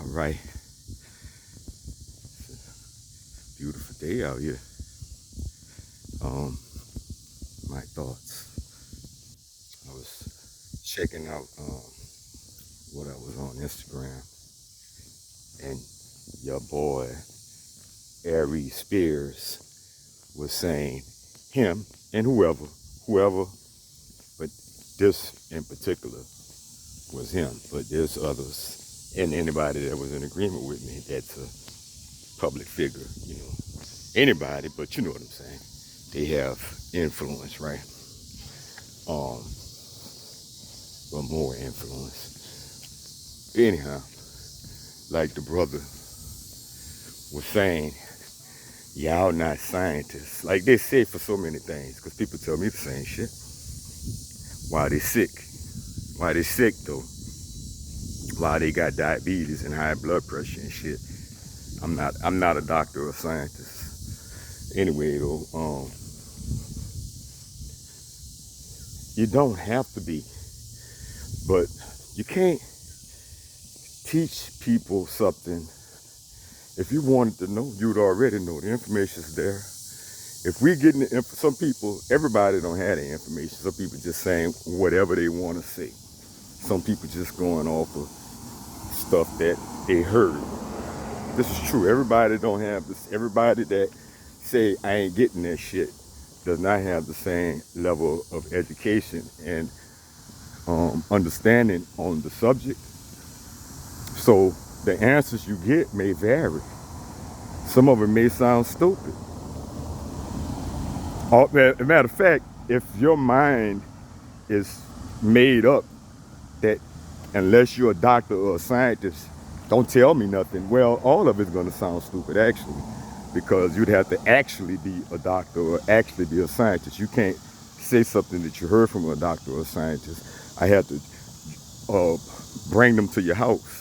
All right, beautiful day out here. Um, my thoughts. I was checking out what I was on Instagram, and your boy Aries Speres was saying him and whoever, but this in particular was him. But there's others, and anybody that was in agreement with me that's a public figure, anybody, but you know what I'm saying. They have influence, right? Um, or more influence. Anyhow, like the brother was saying, y'all not scientists. Like they say for so many things, because people tell me the same shit. Why they sick? Why they sick though? Why they got diabetes and high blood pressure and shit. I'm not a doctor or a scientist. Anyway though, you don't have to be, but you can't teach people something. If you wanted to know, you'd already know. The information's there. If we getting some people, everybody don't have the information. Some people just saying whatever they want to say. Some people just going off of stuff that they heard. This is true. Everybody don't have this. Everybody that say I ain't getting that shit does not have the same level of education and understanding on the subject. So the answers you get may vary. Some of it may sound stupid. As a matter of fact, if your mind is made up that unless you're a doctor or a scientist, don't tell me nothing. Well, all of it's going to sound stupid, actually, because you'd have to actually be a doctor or actually be a scientist. You can't say something that you heard from a doctor or a scientist. I had to uh, bring them to your house.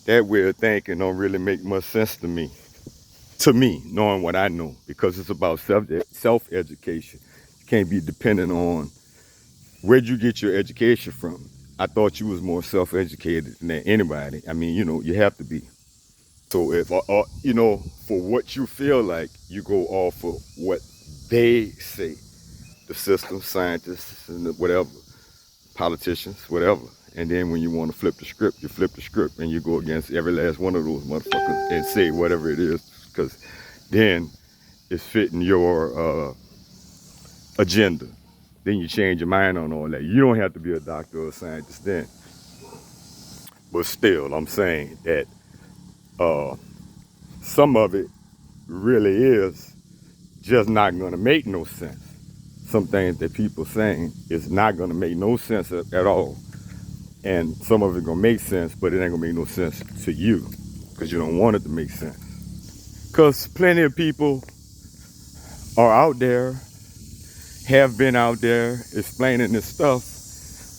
That way of thinking don't really make much sense to me. To me, knowing what I know, because it's about self-education. You can't be dependent on where'd you get your education from. I thought you was more self-educated than anybody. I mean, you have to be. So if, for what you feel like, you go off of what they say, the system, scientists, and whatever, politicians, whatever. And then when you want to flip the script, you flip the script and you go against every last one of those motherfuckers and say whatever it is, because then it's fitting your agenda. Then you change your mind on all that. You don't have to be a doctor or a scientist then. But still, I'm saying that some of it really is just not going to make no sense. Some things that people saying is not going to make no sense at all. And some of it going to make sense, but it ain't going to make no sense to you because you don't want it to make sense. Because plenty of people are out there, have been out there explaining this stuff,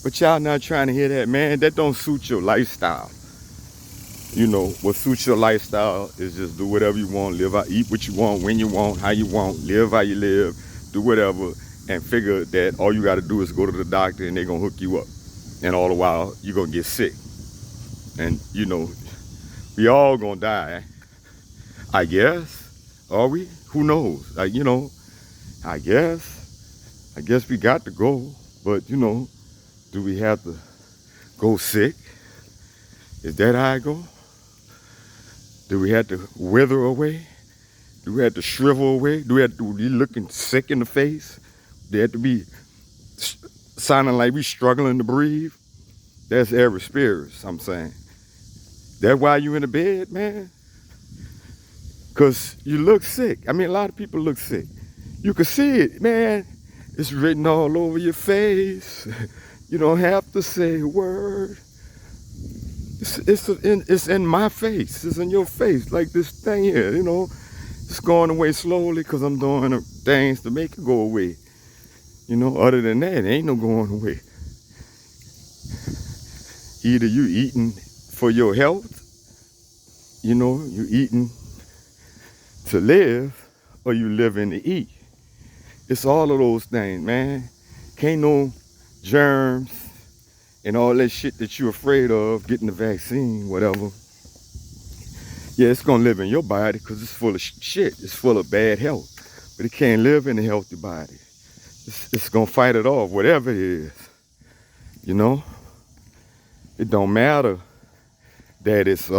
but y'all not trying to hear that, man. That don't suit your lifestyle. What suits your lifestyle is just do whatever you want, eat what you want, when you want, how you want, live how you live, do whatever, and figure that all you got to do is go to the doctor and they're going to hook you up. And all the while, you're going to get sick. And, we all going to die, I guess. Are we? Who knows? I guess we got to go. But, do we have to go sick? Is that how I go? Do we have to wither away? Do we have to shrivel away? Do we have to be looking sick in the face? Do we have to be sounding like we struggling to breathe? That's Aries Speres, I'm saying. That's why you in the bed, man. Because you look sick. I mean, a lot of people look sick. You can see it, man. It's written all over your face. You don't have to say a word. It's in my face. It's in your face, like this thing here, It's going away slowly because I'm doing things to make it go away. Other than that, ain't no going away. Either you eating for your health, you eating to live, or you living to eat. It's all of those things, man. Can't no germs, and all that shit that you're afraid of, getting the vaccine, whatever, yeah, it's gonna live in your body because it's full of shit. It's full of bad health. But it can't live in a healthy body. It's gonna fight it off, whatever it is. You know? It don't matter that it's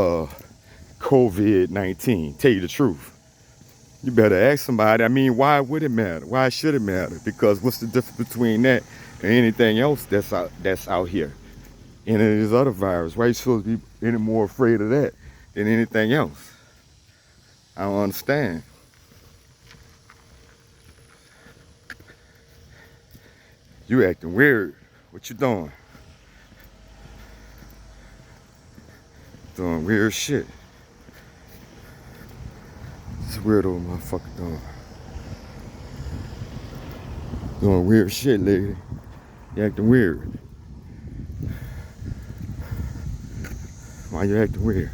COVID-19. Tell you the truth. You better ask somebody. I mean, why would it matter? Why should it matter? Because what's the difference between that and anything else that's out here? And this other virus. Why are you supposed to be any more afraid of that than anything else? I don't understand. You acting weird. What you doing? Doing weird shit. This weirdo motherfucker doing weird shit, lady. You acting weird. Why you acting weird?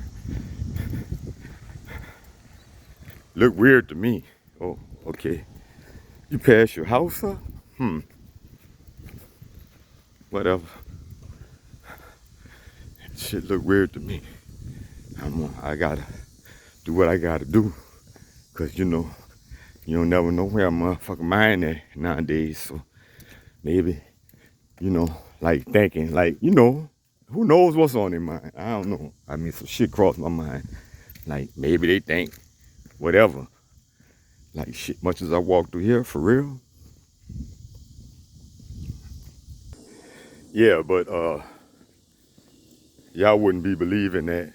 Look weird to me. Oh, okay. You passed your house up? Whatever. Shit look weird to me. I gotta do what I gotta do. Cause you know, you don't never know where a motherfucking mind at nowadays. So maybe, you know, like thinking, like, you know, who knows what's on their mind? I don't know. I mean, some shit crossed my mind. Like maybe they think whatever. Like shit, much as I walk through here, for real. Yeah, but y'all wouldn't be believing that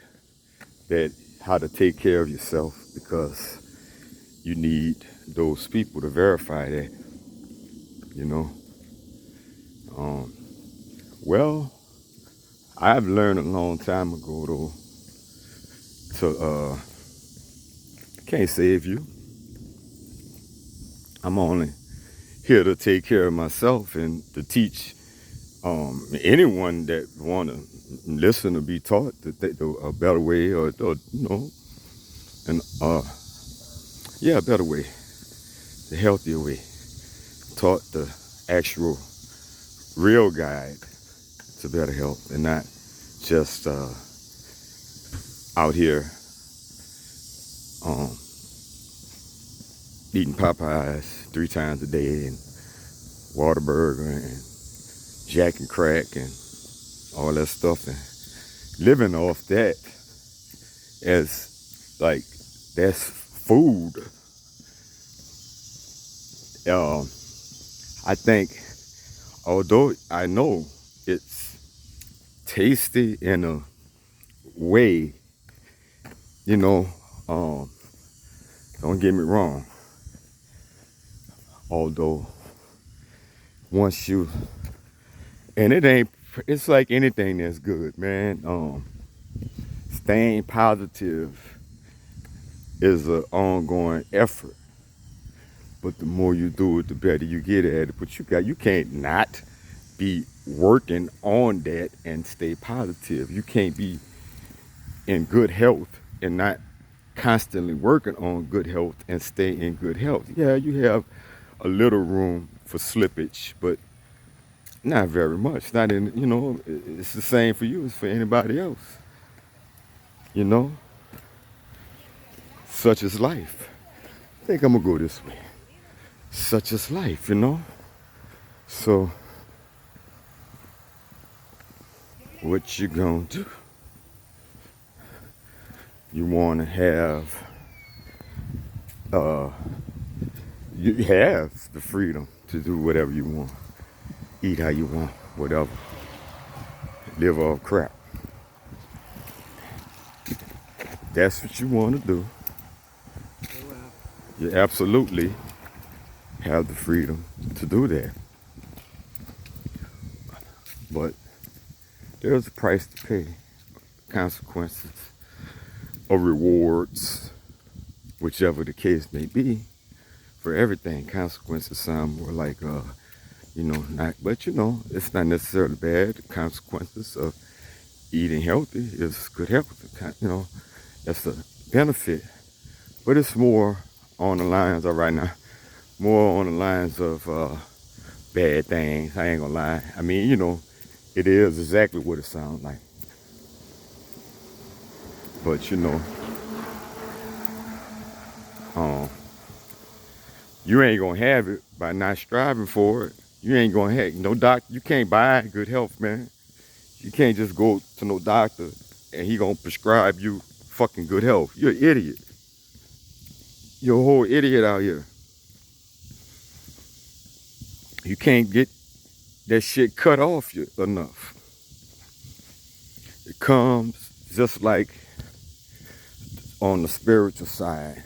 how to take care of yourself because you need those people to verify that, you know. Well, I've learned a long time ago though to can't save you. I'm only here to take care of myself and to teach anyone that want to listen or be taught to think a better way or you know, and yeah, a better way, the healthier way, taught the actual real guide to better health and not just out here um, eating Popeyes 3 times a day and Whataburger and Jack and Crack and all that stuff and living off that as like that's food. I think although I know it's tasty in a way, you know, don't get me wrong. Although once you, and it's like anything that's good, man. Staying positive is an ongoing effort. But the more you do it, the better you get at it. But you can't not be working on that and stay positive. You can't be in good health and not constantly working on good health and stay in good health. Yeah, you have a little room for slippage, but not very much. Not in, you know, it's the same for you as for anybody else. You know, such is life. I think I'm gonna go this way. Such is life, you know. So, what you gonna do? You wanna have, you have the freedom to do whatever you want, eat how you want, whatever, live off crap. That's what you want to do. You absolutely have the freedom to do that. But there's a price to pay, consequences or rewards, whichever the case may be, for everything. Consequences sound more like, you know, not, but you know, it's not necessarily bad. The consequences of eating healthy is good health. You know, that's the benefit. But it's more on the lines of right now, more on the lines of bad things. I ain't gonna lie. I mean, you know, It is exactly what it sounds like. But you know, um, you ain't gonna have it by not striving for it. You ain't gonna have no doctor. You can't buy good health, man. You can't just go to no doctor and he gonna prescribe you fucking good health. You're an idiot. You're a whole idiot out here. You can't get that shit cut off you enough. It comes just like on the spiritual side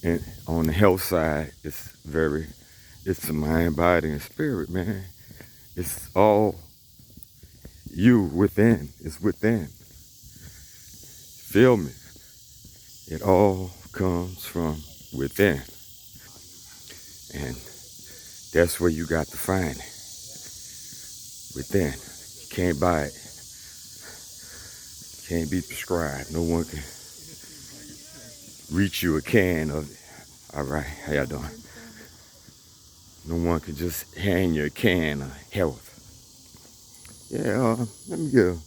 and on the health side. It's the mind, body, and spirit, man. It's all you within. It's within. Feel me? It all comes from within. And that's where you got to find it. Within. You can't buy it. Can't be prescribed. No one can reach you a can of it. All right, how y'all doing? No one can just hand you a can of health. Yeah, let me go.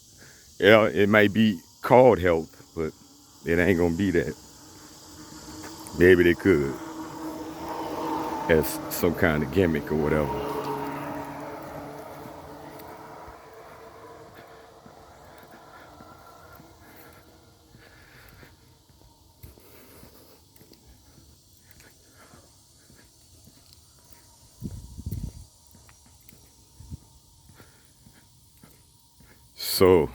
Yeah, it might be called health, but it ain't gonna be that. Maybe they could, as some kind of gimmick or whatever. So,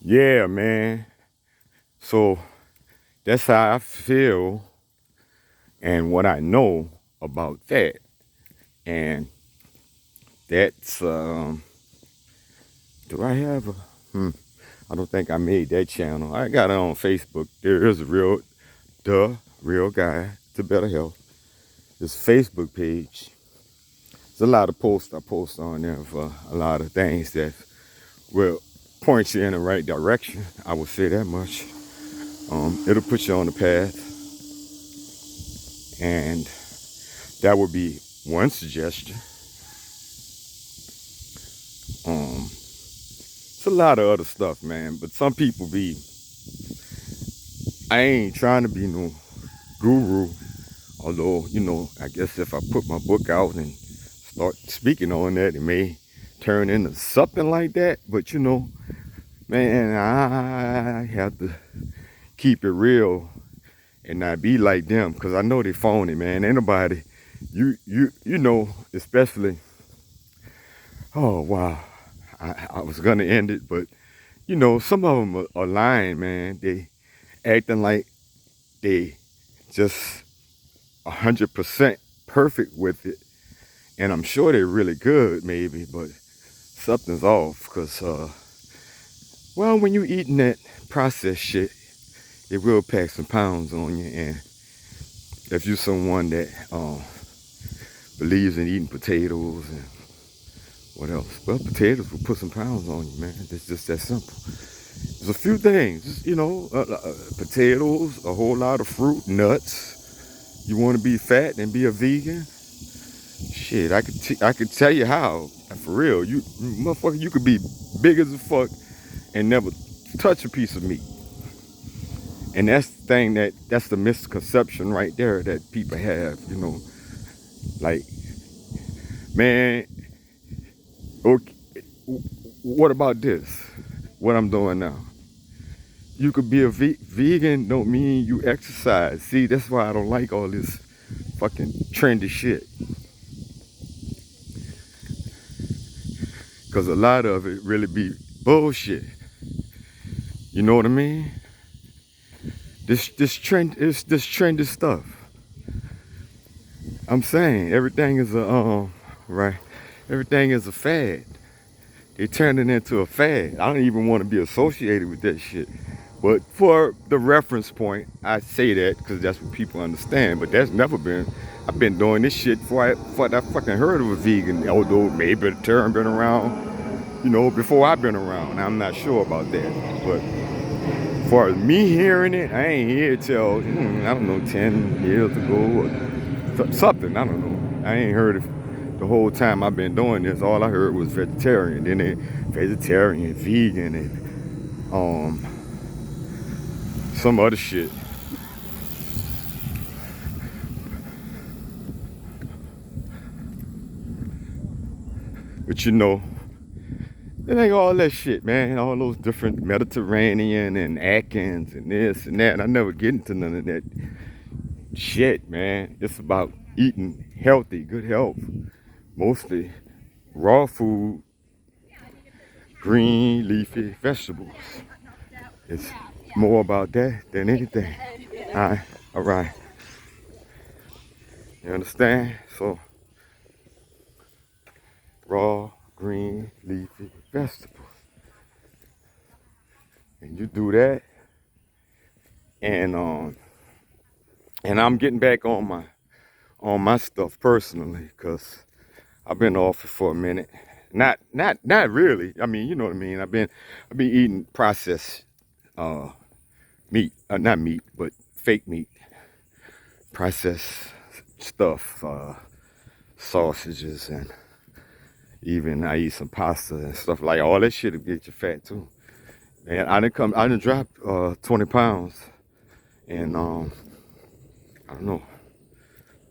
yeah, man. So that's how I feel and what I know about that. And that's do I have a I don't think I made that channel. I got it on Facebook. There is a real guy to better health. This Facebook page. There's a lot of posts I post on there for a lot of things that will point you in the right direction. I would say that much. It'll put you on the path. And that would be one suggestion. It's a lot of other stuff, man. But some people I ain't trying to be no guru. Although, you know, I guess if I put my book out and start speaking on that, it may turn into something like that. But, you know, man, I have to keep it real and not be like them. Because I know they phony, man. Ain't nobody, you know, especially, oh, wow. I was going to end it, but, you know, some of them are lying, man. They acting like they just 100% perfect with it. And I'm sure they're really good, maybe, but something's off. Because, well, when you're eating that processed shit, it will pack some pounds on you. And if you're someone that believes in eating potatoes and what else? Well, potatoes will put some pounds on you, man. It's just that simple. There's a few things, you know, potatoes, a whole lot of fruit, nuts. You want to be fat and be a vegan? Shit, I could tell you how. For real, you motherfucker, you could be big as a fuck and never touch a piece of meat. And that's the thing that's the misconception right there that people have, you know. Like, man, okay, what about this? What I'm doing now? You could be a vegan, don't mean you exercise. See, that's why I don't like all this fucking trendy shit. Because a lot of it really be bullshit. You know what I mean? This trendy stuff. I'm saying everything is right. Everything is a fad. They turn it into a fad. I don't even want to be associated with that shit. But for the reference point, I say that because that's what people understand. But that's never been. I've been doing this shit before I fucking heard of a vegan. Although maybe the term been around, you know, before I've been around. I'm not sure about that. But as far as me hearing it, I ain't hear it till, I don't know, 10 years ago or something. I don't know. I ain't heard it the whole time I've been doing this, all I heard was vegetarian. Then they vegetarian, vegan, and some other shit. But you know, it ain't all that shit, man. All those different Mediterranean and Atkins and this and that. I never get into none of that shit, man. It's about eating healthy, good health. Mostly raw food, green, leafy vegetables. It's more about that than anything. All right. You understand? So, raw, green, leafy vegetables. And you do that, and I'm getting back on my stuff personally, cause I've been off it for a minute. Not really. I mean, you know what I mean. I've been eating processed meat, not meat, but fake meat, processed stuff, sausages, and even I eat some pasta and stuff like all that shit will get you fat too. And I done dropped 20 pounds in I don't know,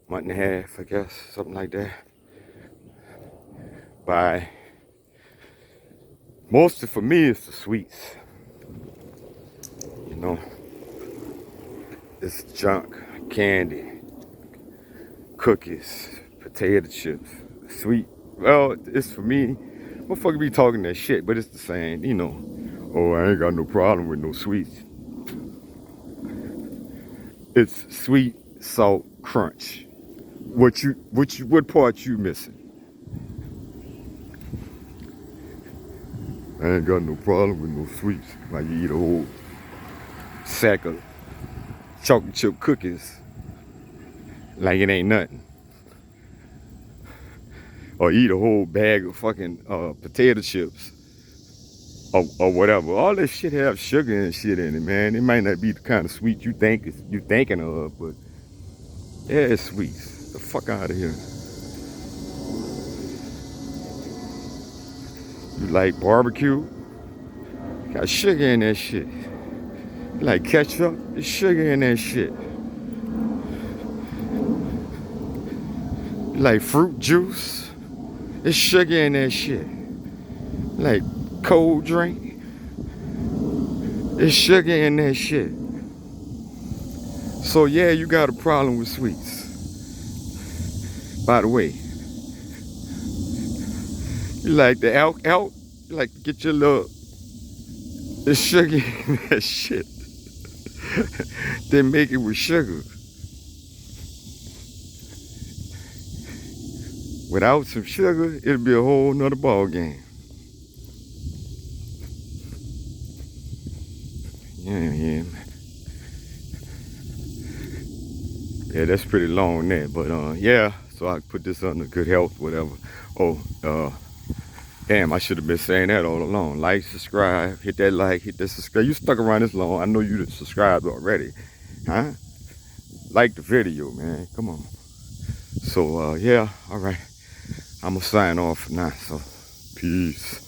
month and a half, I guess, something like that. By mostly for me, it's the sweets. You know, it's junk, candy, cookies, potato chips, sweet. Well, it's for me. Motherfucker be talking that shit, but it's the same, you know. Oh, I ain't got no problem with no sweets. It's sweet, salt, crunch. What part you missing? I ain't got no problem with no sweets. Like you eat a whole sack of chocolate chip cookies like it ain't nothing. Or eat a whole bag of fucking potato chips or whatever. All this shit have sugar and shit in it, man. It might not be the kind of sweet you thinking of, but yeah, it's sweets. The fuck out of here. You like barbecue? Got sugar in that shit. You like ketchup? There's sugar in that shit. You like fruit juice? There's sugar in that shit. You like cold drink? There's sugar in that shit. So yeah, you got a problem with sweets. By the way, you like the elk? You like to get your little the sugar in that shit. They make it with sugar. Without some sugar, it'll be a whole nother ball game. Yeah. Yeah, that's pretty long there, but yeah. So I put this under good health, whatever. Oh, damn, I should have been saying that all along. Like, subscribe, hit that like, hit that subscribe. You stuck around this long, I know you done subscribed already, huh? Like the video, man, come on. So yeah, all right. I'm gonna sign off now, so peace.